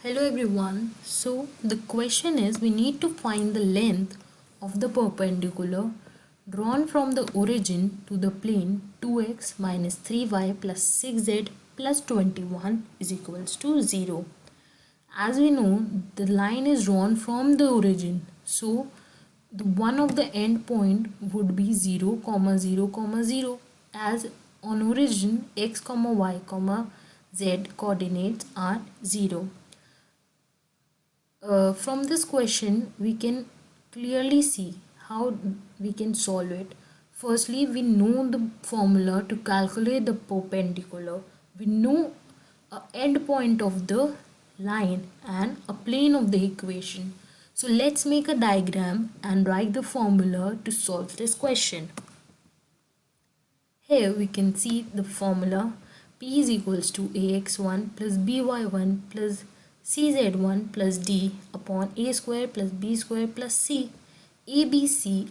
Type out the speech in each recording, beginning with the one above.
Hello everyone. So the question is we need to find the length of the perpendicular drawn from the origin to the plane 2x minus 3y plus 6z plus 21 is equals to 0. As we know, the line is drawn from the origin. So the one of the end point would be 0 comma 0 comma 0, as on origin x comma y comma z coordinates are 0. From this question we can clearly see how we can solve it. Firstly, we know the formula to calculate the perpendicular. We know a end point of the line and a plane of the equation. So let's make a diagram and write the formula to solve this question. Here we can see the formula. P is equals to ax1 plus by1 plus cz1 plus d upon a square plus b square plus c. A, b, c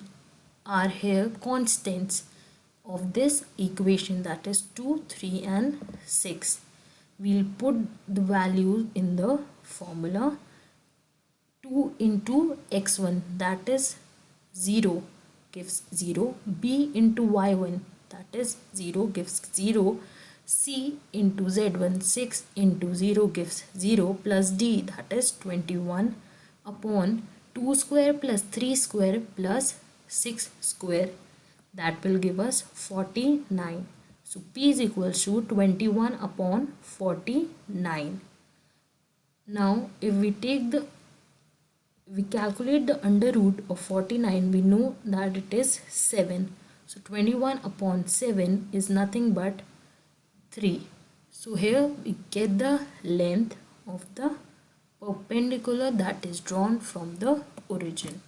are here constants of this equation, that is 2, 3 and 6. We'll put the values in the formula. 2 into x1, that is 0, gives 0. B into y1, that is 0, gives 0. C into z1, 6 into 0 gives 0 plus d, that is 21 upon 2 square plus 3 square plus 6 square, that will give us 49. So P is equals to 21 upon 49. Now if we calculate the under root of 49, we know that it is 7. So 21 upon 7 is nothing but 3. So here we get the length of the perpendicular that is drawn from the origin.